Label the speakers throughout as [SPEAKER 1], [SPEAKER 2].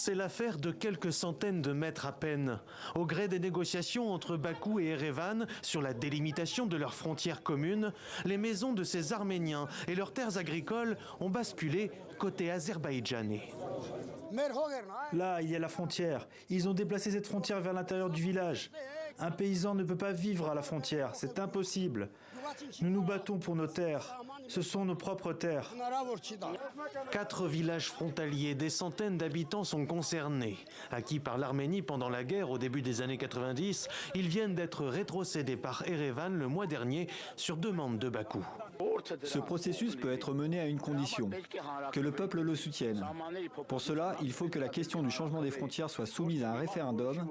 [SPEAKER 1] C'est l'affaire de quelques centaines de mètres à peine. Au gré des négociations entre Bakou et Erevan sur la délimitation de leurs frontières communes, les maisons de ces Arméniens et leurs terres agricoles ont basculé côté azerbaïdjanais.
[SPEAKER 2] Là, il y a la frontière. Ils ont déplacé cette frontière vers l'intérieur du village. Un paysan ne peut pas vivre à la frontière, c'est impossible. Nous nous battons pour nos terres. Ce sont nos propres terres.
[SPEAKER 1] 4 villages frontaliers, des centaines d'habitants sont concernés. Acquis par l'Arménie pendant la guerre au début des années 90, ils viennent d'être rétrocédés par Erevan le mois dernier sur demande de Bakou.
[SPEAKER 3] Ce processus peut être mené à une condition, que le peuple le soutienne. Pour cela, il faut que la question du changement des frontières soit soumise à un référendum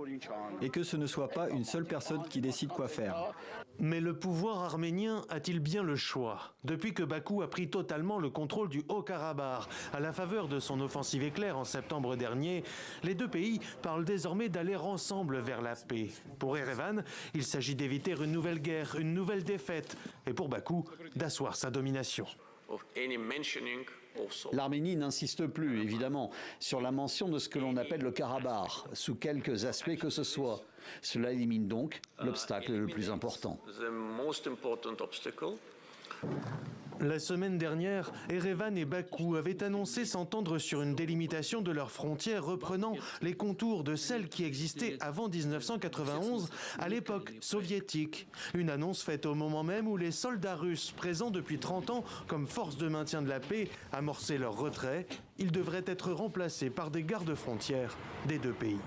[SPEAKER 3] et que ce ne soit pas une seule personne qui décide quoi faire.
[SPEAKER 1] Mais le pouvoir arménien a-t-il bien le choix? Depuis que Bakou a pris totalement le contrôle du Haut-Karabakh, à la faveur de son offensive éclair en septembre dernier, les deux pays parlent désormais d'aller ensemble vers la paix. Pour Erevan, il s'agit d'éviter une nouvelle guerre, une nouvelle défaite, et pour Bakou, d'asseoir sa domination.
[SPEAKER 4] L'Arménie n'insiste plus, évidemment, sur la mention de ce que l'on appelle le Karabakh, sous quelques aspects que ce soit. Cela élimine donc l'obstacle le plus important.
[SPEAKER 1] La semaine dernière, Erevan et Bakou avaient annoncé s'entendre sur une délimitation de leurs frontières reprenant les contours de celles qui existaient avant 1991, à l'époque soviétique. Une annonce faite au moment même où les soldats russes, présents depuis 30 ans comme force de maintien de la paix, amorçaient leur retrait. Ils devraient être remplacés par des gardes-frontières des deux pays.